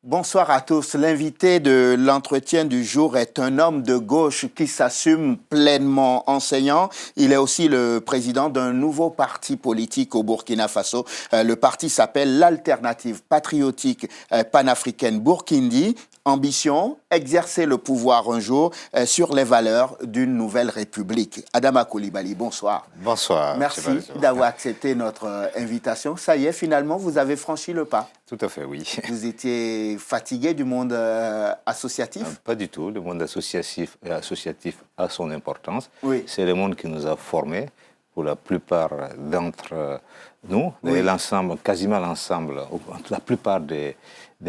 Bonsoir à tous. L'invité de l'entretien du jour est un homme de gauche qui s'assume pleinement enseignant. Il est aussi le président d'un nouveau parti politique au Burkina Faso. Le parti s'appelle l'Alternative patriotique panafricaine Burkindi. Ambition, exercer le pouvoir un jour sur les valeurs d'une nouvelle république. Adama Coulibaly, bonsoir. Bonsoir. Merci d'avoir accepté notre invitation. Ça y est, finalement, vous avez franchi le pas. Tout à fait, oui. Vous étiez fatigué du monde associatif? Pas du tout. Le monde associatif a son importance. Oui. C'est le monde qui nous a formés, pour la plupart d'entre nous. Oui. L'ensemble, quasiment l'ensemble, la plupart de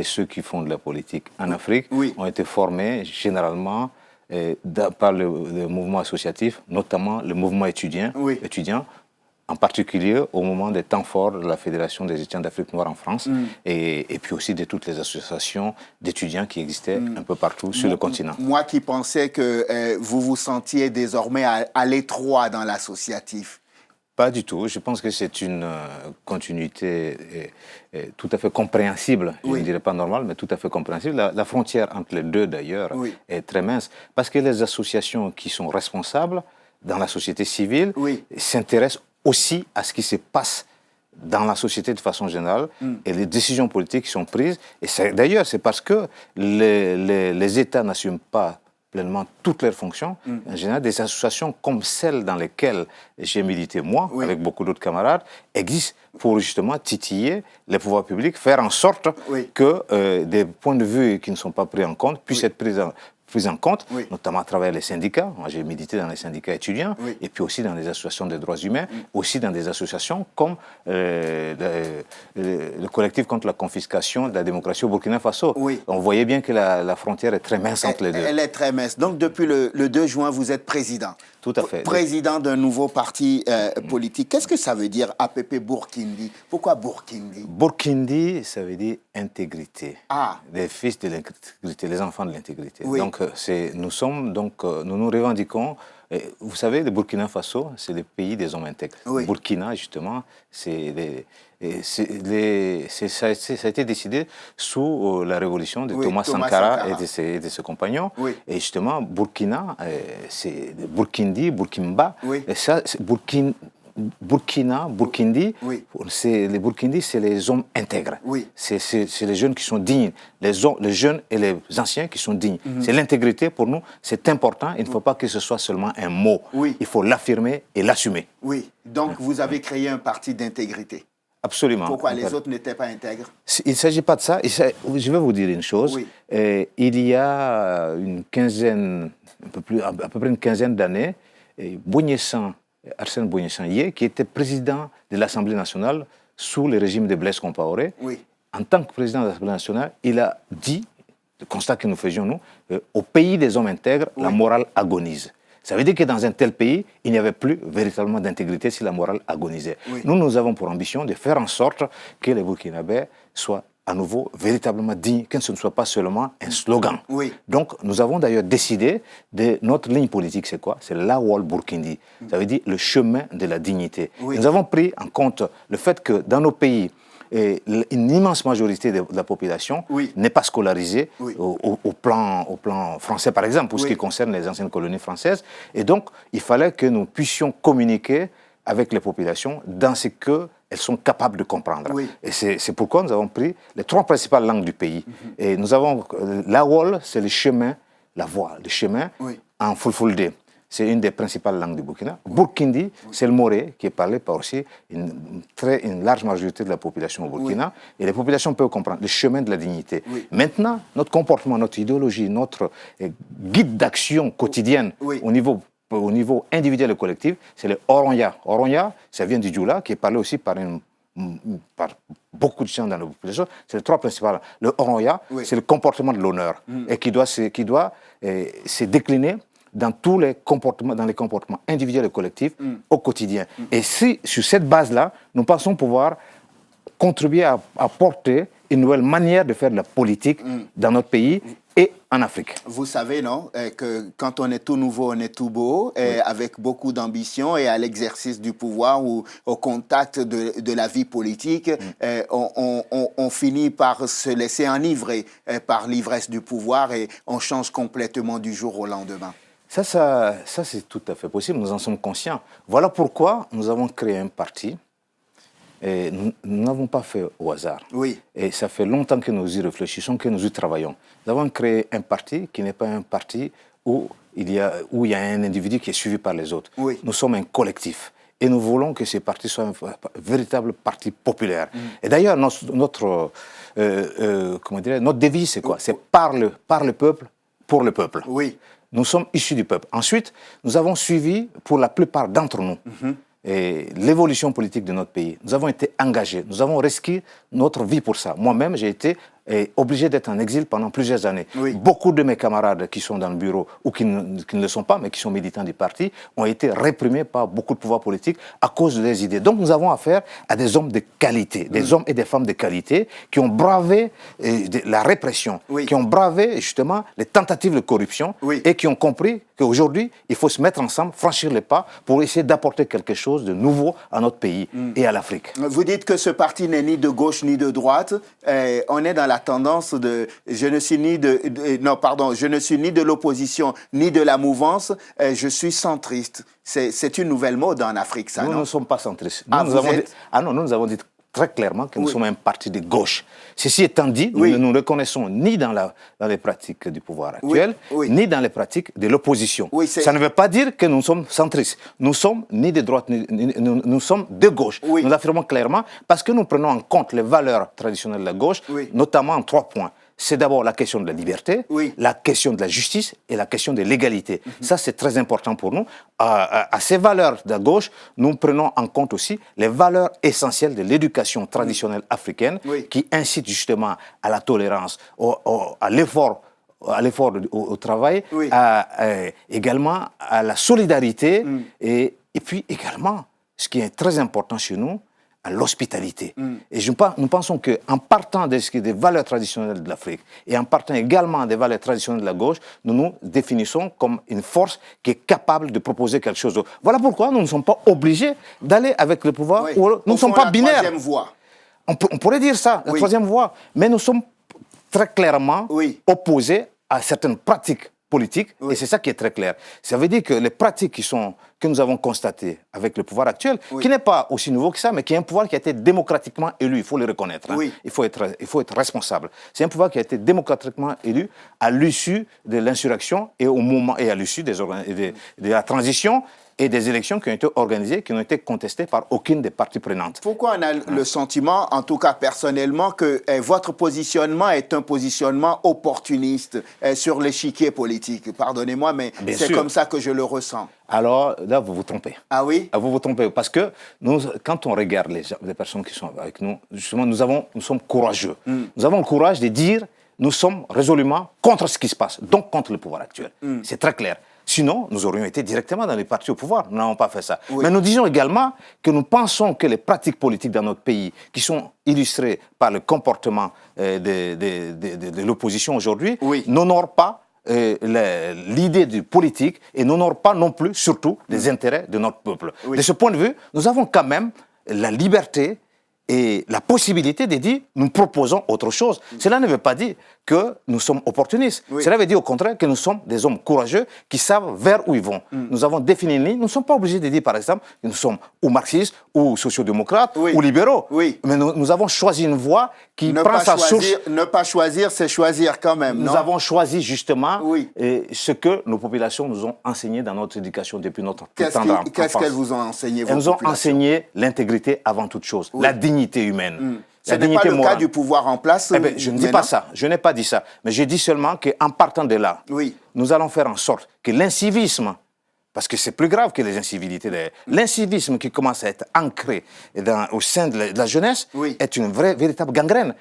ceux qui font de la politique en Afrique Oui. ont été formés généralement par le mouvement associatif, notamment le mouvement étudiant, Oui. en particulier au moment des temps forts de la Fédération des étudiants d'Afrique noire en France et puis aussi de toutes les associations d'étudiants qui existaient un peu partout sur le continent. Moi qui pensais que vous vous sentiez désormais à l'étroit dans l'associatif. Pas du tout. Je pense que c'est une continuité tout à fait compréhensible. Je ne dirais pas normale, mais tout à fait compréhensible. La frontière entre les deux, d'ailleurs, est très mince. Parce que les associations qui sont responsables dans la société civile s'intéressent aussi à ce qui se passe dans la société de façon générale et les décisions politiques qui sont prises. Et d'ailleurs, c'est parce que les États n'assument pas pleinement toutes leurs fonctions. En général, des associations comme celles dans lesquelles j'ai milité moi, avec beaucoup d'autres camarades, existent pour justement titiller les pouvoirs publics, faire en sorte que des points de vue qui ne sont pas pris en compte puissent être pris en compte, notamment à travers les syndicats. Moi, j'ai milité dans les syndicats étudiants, et puis aussi dans les associations des droits humains, aussi dans des associations comme le collectif contre la confiscation de la démocratie au Burkina Faso. On voyait bien que la frontière est très mince entre les deux. Elle est très mince. Donc, depuis le 2 juin, vous êtes président. Tout à fait. Président d'un nouveau parti politique. Qu'est-ce que ça veut dire, APP Burkindi? Pourquoi Burkindi? Burkindi, ça veut dire intégrité. Ah. Les fils de l'intégrité, les enfants de l'intégrité. Donc, nous nous revendiquons. Vous savez, le Burkina Faso, c'est le pays des hommes intègres. Burkina, justement, ça a été décidé sous la révolution de Thomas Sankara et de ses compagnons. Et justement, Burkina, c'est Burkindi, Burkimba. Et ça, c'est Burkina, Burkindi, les Burkindis, c'est les hommes intègres. C'est les jeunes qui sont dignes, les jeunes et les anciens qui sont dignes. C'est l'intégrité pour nous, c'est important. Il ne faut pas que ce soit seulement un mot. Il faut l'affirmer et l'assumer. Donc vous avez créé un parti d'intégrité. Absolument. Pourquoi les autres n'étaient pas intègres? Il ne s'agit pas de ça. Je vais vous dire une chose. Il y a une quinzaine, à peu près une quinzaine d'années, Arsène Boigny-Sanguier, qui était président de l'Assemblée nationale sous le régime de Blaise Compaoré. En tant que président de l'Assemblée nationale, il a dit, le constat que nous faisions, nous, au pays des hommes intègres, la morale agonise. Ça veut dire que dans un tel pays, il n'y avait plus véritablement d'intégrité si la morale agonisait. Nous avons pour ambition de faire en sorte que les Burkinabés soient à nouveau véritablement dignes, que ce ne soit pas seulement un slogan. Donc, nous avons d'ailleurs décidé de notre ligne politique, c'est quoi? C'est l'Awal Burkindi. Ça veut dire le chemin de la dignité. Nous avons pris en compte le fait que dans nos pays, une immense majorité de la population n'est pas scolarisée au plan français, par exemple, pour ce qui concerne les anciennes colonies françaises. Et donc, il fallait que nous puissions communiquer avec les populations dans ce qu'elles sont capables de comprendre. Et c'est pourquoi nous avons pris les 3 principales langues du pays. Et nous avons l'Awol, c'est le chemin, la voie, le chemin en Fulfulde. C'est une des principales langues du Burkina. Burkindi, c'est le moré, qui est parlé par aussi une large majorité de la population au Burkina. Et les populations peuvent comprendre le chemin de la dignité. Maintenant, notre comportement, notre idéologie, notre guide d'action quotidienne au niveau individuel et collectif, c'est le Oronya. Oronya, ça vient du Djoula, qui est parlé aussi par beaucoup de gens dans la population. C'est les 3 principales. Le Oronya, c'est le comportement de l'honneur, et qui doit se décliner dans tous les comportements, dans les comportements individuels et collectifs au quotidien. Et si, sur cette base-là, nous pensons pouvoir contribuer à porter une nouvelle manière de faire de la politique dans notre pays, et en Afrique. Vous savez, non, que quand on est tout nouveau, on est tout beau, avec beaucoup d'ambition et à l'exercice du pouvoir ou au contact de la vie politique, on finit par se laisser enivrer par l'ivresse du pouvoir et on change complètement du jour au lendemain. Ça c'est tout à fait possible, nous en sommes conscients. Voilà pourquoi nous avons créé un parti. Et nous n'avons pas fait au hasard. Oui. Et ça fait longtemps que nous y réfléchissons, que nous y travaillons. Nous avons créé un parti qui n'est pas un parti où il y a un individu qui est suivi par les autres. Oui. Nous sommes un collectif. Et nous voulons que ce parti soit un véritable parti populaire. Et d'ailleurs, notre devise, c'est quoi? C'est par le peuple, pour le peuple. Oui. Nous sommes issus du peuple. Ensuite, nous avons suivi, pour la plupart d'entre nous, et l'évolution politique de notre pays. Nous avons été engagés, nous avons risqué notre vie pour ça. Moi-même, j'ai été obligé d'être en exil pendant plusieurs années. Oui. Beaucoup de mes camarades qui sont dans le bureau ou qui ne le sont pas, mais qui sont militants du parti, ont été réprimés par beaucoup de pouvoirs politiques à cause de leurs idées. Donc nous avons affaire à des hommes de qualité, des hommes et des femmes de qualité qui ont bravé la répression, qui ont bravé justement les tentatives de corruption et qui ont compris qu'aujourd'hui, il faut se mettre ensemble, franchir les pas pour essayer d'apporter quelque chose de nouveau à notre pays et à l'Afrique. Vous dites que ce parti n'est ni de gauche ni de droite. On est dans la tendance de je ne suis ni de l'opposition ni de la mouvance, je suis centriste. C'est une nouvelle mode en Afrique, ça, non? Nous ne sommes pas centristes. Nous avons dit très clairement que nous sommes un parti de gauche. Ceci étant dit, nous ne nous reconnaissons ni dans les pratiques du pouvoir actuel, ni dans les pratiques de l'opposition. Ça ne veut pas dire que nous sommes centristes. Nous sommes ni de droite, nous sommes de gauche. Nous l'affirmons clairement parce que nous prenons en compte les valeurs traditionnelles de la gauche, notamment en 3 points. C'est d'abord la question de la liberté, la question de la justice et la question de l'égalité. Ça, c'est très important pour nous. À ces valeurs de la gauche, nous prenons en compte aussi les valeurs essentielles de l'éducation traditionnelle africaine qui incitent justement à la tolérance, à l'effort au travail, également à la solidarité et puis également, ce qui est très important chez nous, à l'hospitalité. Et nous pensons qu'en partant des valeurs traditionnelles de l'Afrique et en partant également des valeurs traditionnelles de la gauche, nous nous définissons comme une force qui est capable de proposer quelque chose d'autre. Voilà pourquoi nous ne sommes pas obligés d'aller avec le pouvoir. Nous ne sommes pas binaires. Troisième voie. On pourrait dire ça, la troisième voie. Mais nous sommes très clairement opposés à certaines pratiques politique, et c'est ça qui est très clair. Ça veut dire que les pratiques que nous avons constatées avec le pouvoir actuel, qui n'est pas aussi nouveau que ça, mais qui est un pouvoir qui a été démocratiquement élu, il faut le reconnaître. Il faut être responsable. C'est un pouvoir qui a été démocratiquement élu à l'issue de l'insurrection et à l'issue de la transition et des élections qui ont été organisées, qui n'ont été contestées par aucune des parties prenantes. Pourquoi on a le sentiment, en tout cas personnellement, que votre positionnement est un positionnement opportuniste sur l'échiquier politique? Pardonnez-moi, mais c'est comme ça que je le ressens. Alors là, vous vous trompez. Ah oui? Vous vous trompez, parce que quand on regarde les personnes qui sont avec nous, justement, nous sommes courageux. Nous avons le courage de dire, nous sommes résolument contre ce qui se passe, donc contre le pouvoir actuel. C'est très clair. Sinon, nous aurions été directement dans les partis au pouvoir. Nous n'avons pas fait ça. Mais nous disons également que nous pensons que les pratiques politiques dans notre pays, qui sont illustrées par le comportement de l'opposition aujourd'hui, n'honorent pas l'idée du politique et n'honorent pas non plus, surtout, les intérêts de notre peuple. De ce point de vue, nous avons quand même la liberté et la possibilité de dire nous proposons autre chose. Cela ne veut pas dire que nous sommes opportunistes. Cela veut dire au contraire que nous sommes des hommes courageux qui savent vers où ils vont. Nous avons défini une ligne. Nous ne sommes pas obligés de dire, par exemple, que nous sommes ou marxistes, ou sociodémocrates, ou libéraux. Mais nous avons choisi une voie qui prend sa source. Ne pas choisir, c'est choisir quand même, Nous avons choisi justement ce que nos populations nous ont enseigné dans notre éducation depuis notre tendre enfance. Qu'est-ce qu'elles vous ont enseigné, vos Elles nous ont populations? enseigné l'intégrité avant toute chose, la dignité humaine. Ce n'est pas le cas du pouvoir en place. Je ne dis pas ça, je n'ai pas dit ça. Mais je dis seulement qu'en partant de là, nous allons faire en sorte que l'incivisme, parce que c'est plus grave que les incivilités, l'incivisme qui commence à être ancré au sein de la jeunesse est une véritable gangrène.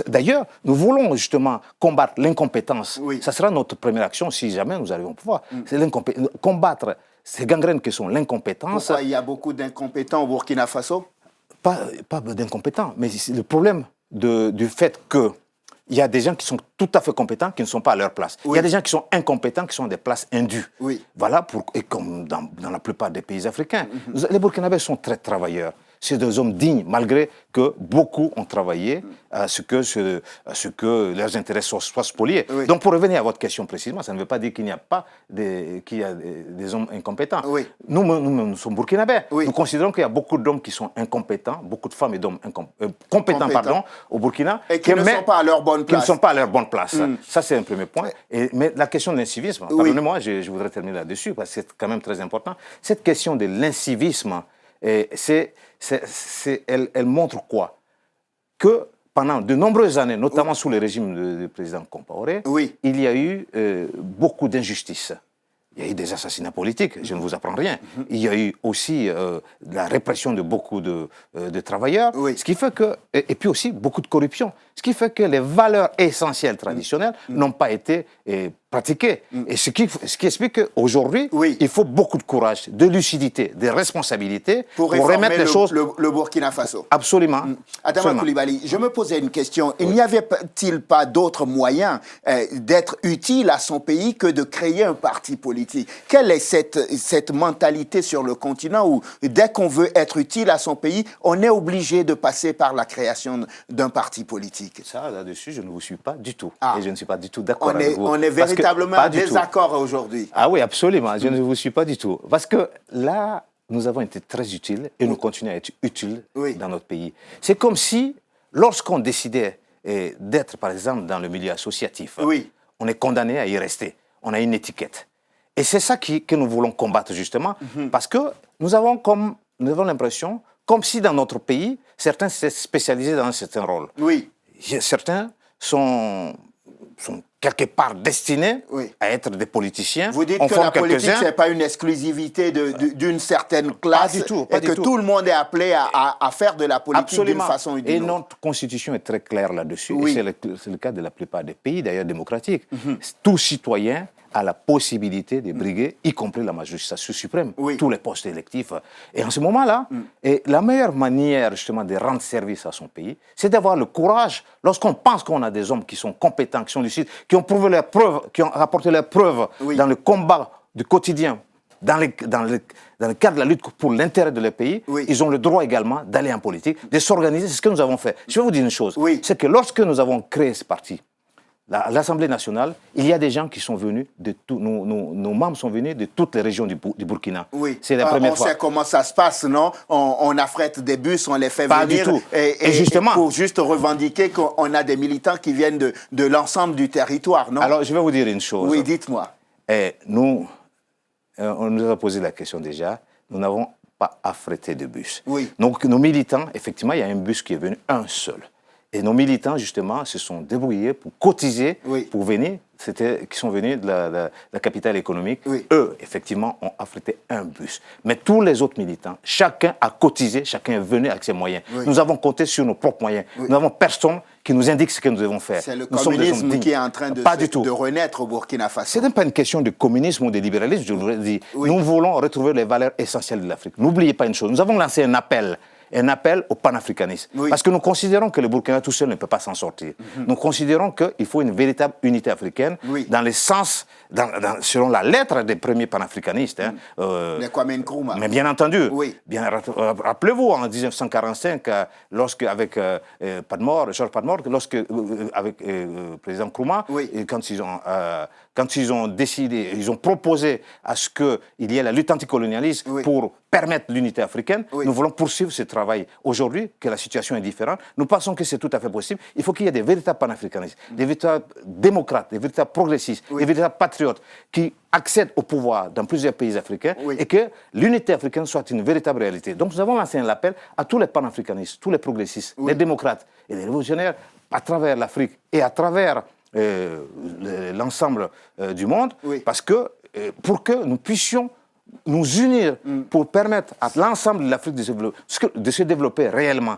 D'ailleurs, nous voulons justement combattre l'incompétence. Ça sera notre première action si jamais nous arrivons au pouvoir. C'est combattre ces gangrènes qui sont l'incompétence. Pourquoi il y a beaucoup d'incompétents au Burkina Faso? Pas d'incompétents, mais c'est le problème du fait qu'il il y a des gens qui sont tout à fait compétents qui ne sont pas à leur place. Oui. Il y a des gens qui sont incompétents qui sont à des places indues. Oui. Voilà, et comme dans la plupart des pays africains. Les Burkinabés sont très travailleurs. C'est des hommes dignes, malgré que beaucoup ont travaillé à ce que leurs intérêts soient spoliés. Oui. Donc, pour revenir à votre question précisément, ça ne veut pas dire qu'il n'y a pas qu'il y a des hommes incompétents. Oui. Nous sommes burkinabés. Oui. Nous considérons qu'il y a beaucoup d'hommes qui sont incompétents, beaucoup de femmes et d'hommes compétents au Burkina. Et qui ne sont pas à leur bonne place. Qui ne sont pas à leur bonne place. Ça, c'est un premier point. Mais la question de l'incivisme, pardonnez-moi, je voudrais terminer là-dessus, parce que c'est quand même très important. Cette question de l'incivisme, elle montre quoi? Que pendant de nombreuses années, notamment sous le régime du président Compaoré, il y a eu beaucoup d'injustices. Il y a eu des assassinats politiques, je ne vous apprends rien. Il y a eu aussi la répression de beaucoup de travailleurs, ce qui fait que, et puis aussi beaucoup de corruption, ce qui fait que les valeurs essentielles traditionnelles n'ont pas été pratiquées. Et ce qui explique qu'aujourd'hui, il faut beaucoup de courage, de lucidité, de responsabilité pour remettre les choses. Le Burkina Faso. Absolument. Adama Coulibaly, je me posais une question. Il n'y avait-il pas d'autre moyen d'être utile à son pays que de créer un parti politique? Quelle est cette mentalité sur le continent où, dès qu'on veut être utile à son pays, on est obligé de passer par la création d'un parti politique? Ça, là-dessus, je ne vous suis pas du tout. Et je ne suis pas du tout d'accord avec vous. On est véritablement en désaccord aujourd'hui. Ah oui, absolument. Je ne vous suis pas du tout. Parce que là, nous avons été très utiles et nous continuons à être utiles dans notre pays. C'est comme si, lorsqu'on décidait d'être, par exemple, dans le milieu associatif, on est condamné à y rester. On a une étiquette. Et c'est ça que nous voulons combattre, justement, parce que nous avons l'impression, comme si dans notre pays, certains s'étaient spécialisés dans un certain rôle. Certains sont quelque part destinés à être des politiciens. Vous dites que la politique, ce n'est pas une exclusivité d'une certaine classe, et que tout le monde est appelé à faire de la politique d'une façon ou d'une autre. Et notre constitution est très claire là-dessus, et c'est le cas de la plupart des pays, d'ailleurs démocratiques. Tout citoyen a la possibilité de briguer, y compris la magistrature suprême, tous les postes électifs. Et en ce moment-là, la meilleure manière justement de rendre service à son pays, c'est d'avoir le courage, lorsqu'on pense qu'on a des hommes qui sont compétents, qui sont lucides, qui ont prouvé leurs preuves, qui ont apporté leurs preuves dans le combat du quotidien, dans le cadre de la lutte pour l'intérêt de leur pays, ils ont le droit également d'aller en politique, de s'organiser. C'est ce que nous avons fait. Je vais vous dire une chose, c'est que lorsque nous avons créé ce parti, l'Assemblée nationale, il y a des gens qui sont venus de tout. Nos membres sont venus de toutes les régions du Burkina. C'est la première fois. On sait comment ça se passe, non? On affrète des bus, on les fait venir. Du tout. Et justement, pour juste revendiquer qu'on a des militants qui viennent de l'ensemble du territoire, non? Alors, je vais vous dire une chose. Oui, dites-moi. On nous a posé la question déjà. Nous n'avons pas affrété de bus. Oui. Donc, nos militants, effectivement, il y a un bus qui est venu, un seul. Et nos militants, justement, se sont débrouillés pour cotiser, pour venir, qui sont venus de la capitale économique. Eux, effectivement, ont affrété un bus. Mais tous les autres militants, chacun a cotisé, chacun est venu avec ses moyens. Nous avons compté sur nos propres moyens. Nous n'avons personne qui nous indique ce que nous devons faire. C'est le communisme qui est en train de renaître au Burkina Faso. Ce n'est pas une question de communisme ou de libéralisme, je vous le dis. Nous voulons retrouver les valeurs essentielles de l'Afrique. N'oubliez pas une chose, nous avons lancé un appel au panafricanisme. Parce que nous considérons que le Burkina tout seul ne peut pas s'en sortir. Nous considérons qu'il faut une véritable unité africaine dans le sens, selon la lettre des premiers panafricanistes. Les Kwame Nkrumah. Mais bien entendu. Rappelez-vous, en 1945, avec Georges Padmore, avec le président Nkrumah, quand ils ont décidé, ils ont proposé à ce qu'il y ait la lutte anticolonialiste pour permettre l'unité africaine, nous voulons poursuivre ce travail. Aujourd'hui, que la situation est différente, nous pensons que c'est tout à fait possible. Il faut qu'il y ait des véritables panafricanistes, des véritables démocrates, des véritables progressistes, des véritables patriotes qui accèdent au pouvoir dans plusieurs pays africains et que l'unité africaine soit une véritable réalité. Donc nous avons lancé un appel à tous les panafricanistes, tous les progressistes, les démocrates et les révolutionnaires à travers l'Afrique et à travers l'ensemble du monde, parce que pour que nous puissions nous unir pour permettre à l'ensemble de l'Afrique de se développer réellement.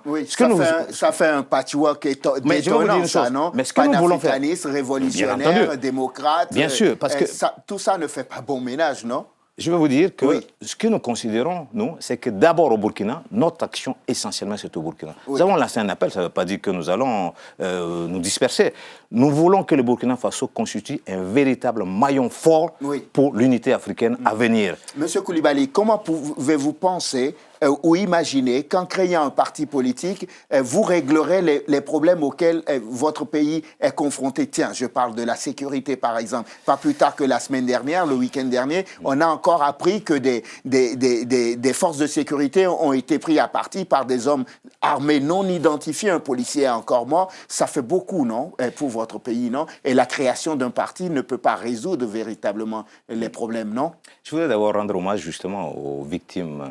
Ça fait un patchwork détonnant, ça, non? Mais ce que nous voulons faire, révolutionnaire, démocrate. Bien sûr, parce que tout ça ne fait pas bon ménage, non? Je vais vous dire que ce que nous considérons, nous, c'est que d'abord au Burkina, notre action essentiellement c'est au Burkina. Nous avons lancé un appel, ça ne veut pas dire que nous allons nous disperser. Nous voulons que le Burkina Faso constitue un véritable maillon fort pour l'unité africaine à venir. Monsieur Coulibaly, comment pouvez-vous penser ou imaginer qu'en créant un parti politique, vous réglerez les problèmes auxquels votre pays est confronté? Tiens, je parle de la sécurité par exemple. Pas plus tard que la semaine dernière, le week-end dernier, on a encore appris que des forces de sécurité ont été pris à partie par des hommes armés non identifiés. Un policier est encore mort. Ça fait beaucoup, non, pour votre pays, non? Et la création d'un parti ne peut pas résoudre véritablement les problèmes, non? Je voudrais d'abord rendre hommage justement aux victimes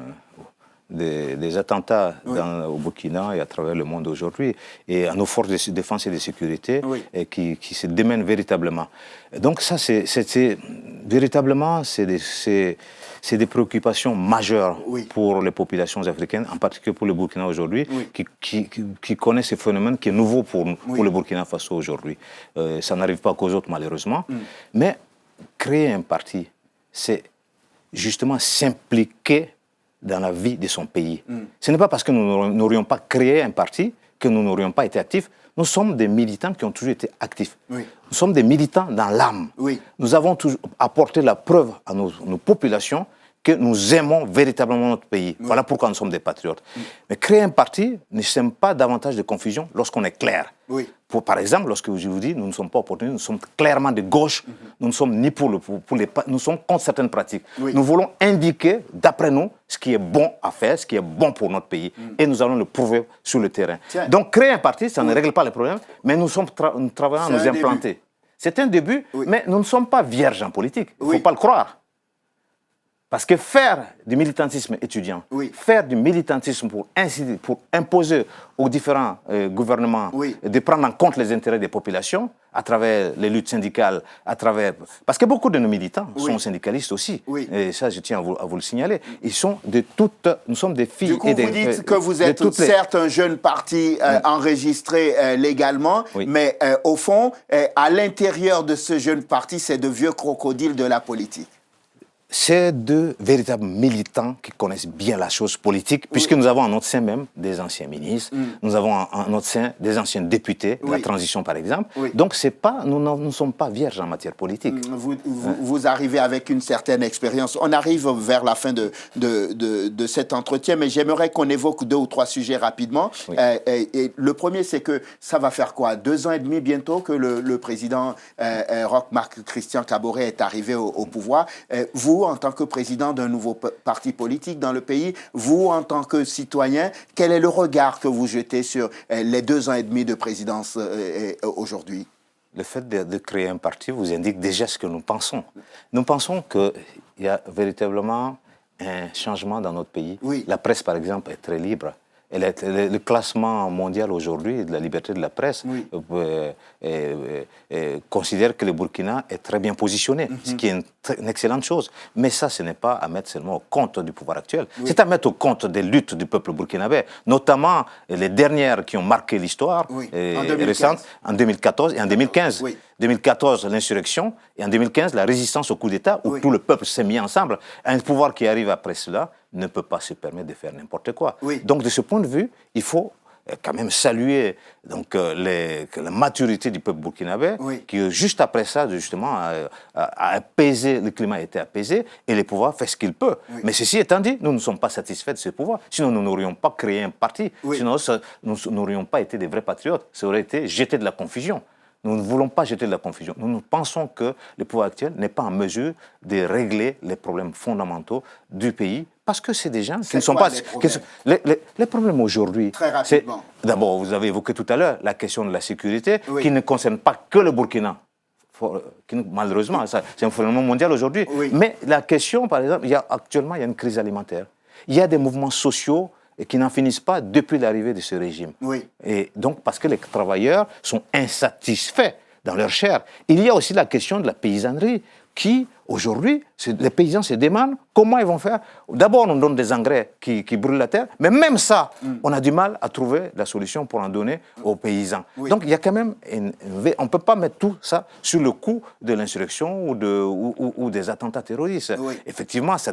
des attentats au Burkina et à travers le monde aujourd'hui, et à nos forces de défense et de sécurité qui se démènent véritablement. Donc ça, véritablement, c'est des préoccupations majeures pour les populations africaines, en particulier pour le Burkina aujourd'hui, qui connaissent ce phénomène qui est nouveau pour le Burkina Faso aujourd'hui. Ça n'arrive pas qu'aux autres, malheureusement. Mais créer un parti, c'est justement s'impliquer dans la vie de son pays. Ce n'est pas parce que nous n'aurions pas créé un parti que nous n'aurions pas été actifs. Nous sommes des militants qui ont toujours été actifs. Nous sommes des militants dans l'âme. Nous avons toujours apporté la preuve à nos populations que nous aimons véritablement notre pays. Voilà pourquoi nous sommes des patriotes. Mais créer un parti ne sème pas davantage de confusion lorsqu'on est clair. Par exemple, lorsque je vous dis, nous ne sommes pas opportunistes, nous sommes clairement de gauche, nous ne sommes ni nous sommes contre certaines pratiques. Nous voulons indiquer, d'après nous, ce qui est bon à faire, ce qui est bon pour notre pays, et nous allons le prouver sur le terrain. Donc, créer un parti, ça ne règle pas les problèmes, mais nous travaillons à nous implanter. C'est un début, mais nous ne sommes pas vierges en politique, il ne faut pas le croire. Parce que faire du militantisme étudiant, faire du militantisme pour imposer aux différents gouvernements de prendre en compte les intérêts des populations à travers les luttes syndicales, parce que beaucoup de nos militants sont syndicalistes aussi, et ça je tiens à vous le signaler. Nous sommes des filles. Du coup, vous dites que vous êtes certes un jeune parti enregistré légalement, mais au fond, à l'intérieur de ce jeune parti, c'est de vieux crocodiles de la politique. C'est de véritables militants qui connaissent bien la chose politique, puisque nous avons en notre sein même des anciens ministres, nous avons en notre sein des anciens députés de la transition par exemple. Donc nous ne sommes pas vierges en matière politique. Vous arrivez avec une certaine expérience. On arrive vers la fin de cet entretien, mais j'aimerais qu'on évoque 2 ou 3 sujets rapidement. Et le premier, c'est que ça va faire quoi? 2 ans et demi bientôt que le président Roch Marc Christian Kaboré est arrivé au pouvoir. Vous, en tant que président d'un nouveau parti politique dans le pays, vous, en tant que citoyen, quel est le regard que vous jetez sur les 2 ans et demi de présidence aujourd'hui? Le fait de créer un parti vous indique déjà ce que nous pensons. Nous pensons qu'il y a véritablement un changement dans notre pays. La presse, par exemple, est très libre. Le classement mondial aujourd'hui de la liberté de la presse considère que le Burkina est très bien positionné, ce qui est une excellente chose. Mais ça, ce n'est pas à mettre seulement au compte du pouvoir actuel. C'est à mettre au compte des luttes du peuple burkinabé, notamment les dernières qui ont marqué l'histoire récente, en 2014 et en 2015. 2014, l'insurrection, et en 2015, la résistance au coup d'État, où tout le peuple s'est mis ensemble. Un pouvoir qui arrive après cela ne peut pas se permettre de faire n'importe quoi. Donc, de ce point de vue, il faut quand même saluer la maturité du peuple burkinabé, qui juste après ça, justement, a apaisé, le climat a été apaisé, et le pouvoir fait ce qu'il peut. Mais ceci étant dit, nous ne sommes pas satisfaits de ce pouvoir, sinon nous n'aurions pas créé un parti, sinon nous n'aurions pas été des vrais patriotes, ça aurait été jeter de la confusion. Nous ne voulons pas jeter de la confusion. Nous pensons que le pouvoir actuel n'est pas en mesure de régler les problèmes fondamentaux du pays, parce que c'est des gens qui ne sont pas... Les problèmes aujourd'hui... Très rapidement. D'abord, vous avez évoqué tout à l'heure la question de la sécurité, qui ne concerne pas que le Burkina. Malheureusement, c'est un phénomène mondial aujourd'hui. Mais la question, par exemple, actuellement, il y a une crise alimentaire. Il y a des mouvements sociaux et qui n'en finissent pas depuis l'arrivée de ce régime. Et donc, parce que les travailleurs sont insatisfaits dans leur chair. Il y a aussi la question de la paysannerie. qui, aujourd'hui, les paysans se demandent comment ils vont faire. D'abord, on donne des engrais qui brûlent la terre, mais même ça, on a du mal à trouver la solution pour en donner aux paysans. Oui. Donc, il y a quand même on ne peut pas mettre tout ça sur le coup de l'insurrection ou des attentats terroristes. Oui. Effectivement, ça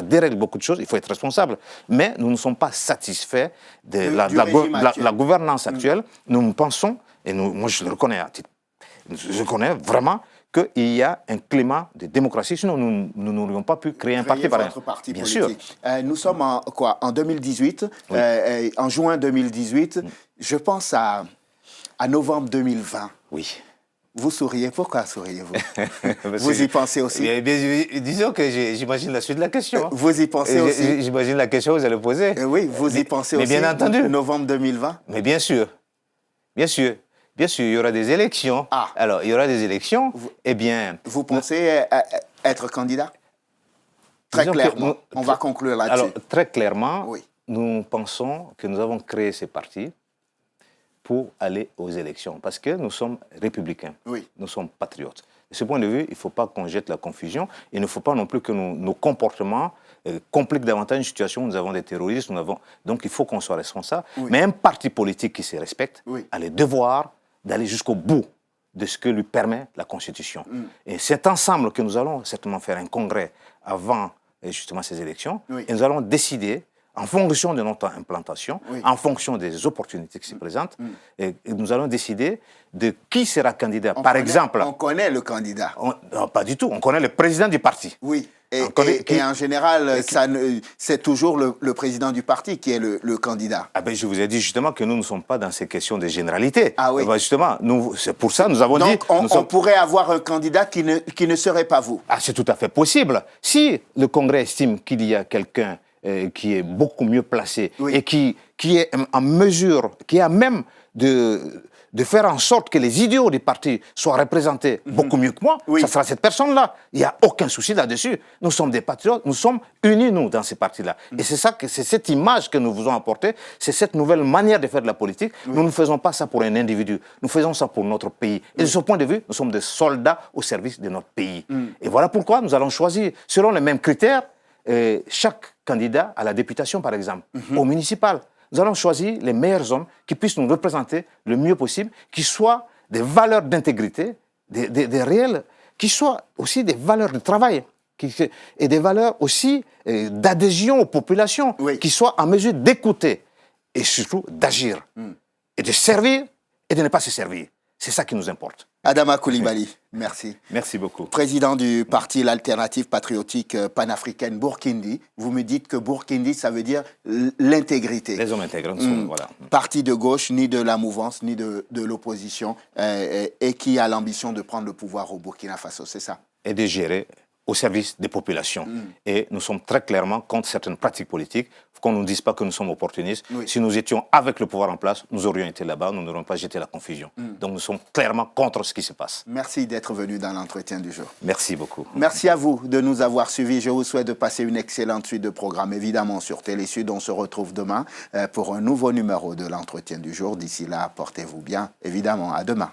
dérègle beaucoup de choses, il faut être responsable. Mais nous ne sommes pas satisfaits de la gouvernance actuelle. Nous pensons, et moi je le reconnais à titre, je connais vraiment qu'il y a un climat de démocratie, sinon nous n'aurions pas pu créer un parti pareil. Bien politique. Sûr. Nous sommes en 2018, oui. En juin 2018, je pense à novembre 2020. Oui. Vous souriez, pourquoi souriez-vous? Vous y pensez aussi? Disons que j'imagine la suite de la question. Vous y pensez aussi? J'imagine la question que vous allez poser. Oui, vous y pensez aussi? Mais bien entendu. Novembre 2020? Mais bien sûr. Bien sûr. Bien sûr, il y aura des élections. Ah. Alors, il y aura des élections. Eh bien... Vous pensez être candidat? Très clairement. On va conclure là-dessus. Alors, très clairement, oui. Nous pensons que nous avons créé ces partis pour aller aux élections. Parce que nous sommes républicains. Oui. Nous sommes patriotes. De ce point de vue, il ne faut pas qu'on jette la confusion. Il ne faut pas non plus que nos comportements compliquent davantage une situation où nous avons des terroristes. Donc, il faut qu'on soit responsable. Oui. Mais un parti politique qui se respecte a le devoir d'aller jusqu'au bout de ce que lui permet la Constitution. Et c'est ensemble que nous allons certainement faire un congrès avant justement ces élections. Oui. Et nous allons décider, en fonction de notre implantation, en fonction des opportunités qui se présentent, et nous allons décider de qui sera candidat. Par exemple... On connaît le candidat. Non, pas du tout. On connaît le président du parti. Oui. Et en général, c'est toujours le président du parti qui est le candidat. Ah ben, je vous ai dit justement que nous ne sommes pas dans ces questions de généralité. Ah oui. Ben justement, c'est pour ça que nous avons dit... Donc, on pourrait avoir un candidat qui ne serait pas vous. Ah, c'est tout à fait possible. Si le Congrès estime qu'il y a quelqu'un qui est beaucoup mieux placé et qui est en mesure, qui a même de faire en sorte que les idéaux du parti soient représentés beaucoup mieux que moi, ça sera cette personne-là. Il n'y a aucun souci là-dessus. Nous sommes des patriotes, nous sommes unis, nous, dans ces partis-là. Et c'est cette image que nous vous avons apportée, c'est cette nouvelle manière de faire de la politique. Nous ne faisons pas ça pour un individu, nous faisons ça pour notre pays. Et de ce point de vue, nous sommes des soldats au service de notre pays. Et voilà pourquoi nous allons choisir, selon les mêmes critères, chaque candidat à la députation, par exemple, au municipal. Nous allons choisir les meilleurs hommes qui puissent nous représenter le mieux possible, qui soient des valeurs d'intégrité, des réels, qui soient aussi des valeurs de travail et des valeurs aussi d'adhésion aux populations, qui soient en mesure d'écouter et surtout d'agir et de servir et de ne pas se servir. C'est ça qui nous importe. Adama Coulibaly, merci. Merci beaucoup. Président du parti l'Alternative patriotique panafricaine Burkindi, vous me dites que Burkindi, ça veut dire l'intégrité. Les hommes intègres, voilà. Parti de gauche, ni de la mouvance, ni de l'opposition, et qui a l'ambition de prendre le pouvoir au Burkina Faso, c'est ça? Et de gérer au service des populations. Et nous sommes très clairement contre certaines pratiques politiques, qu'on ne nous dise pas que nous sommes opportunistes. Si nous étions avec le pouvoir en place, nous aurions été là-bas, nous n'aurions pas jeté la confusion. Donc nous sommes clairement contre ce qui se passe. Merci d'être venu dans l'entretien du jour. Merci beaucoup. Merci à vous de nous avoir suivis. Je vous souhaite de passer une excellente suite de programmes, évidemment sur Télésud. On se retrouve demain pour un nouveau numéro de l'entretien du jour. D'ici là, portez-vous bien, évidemment. À demain.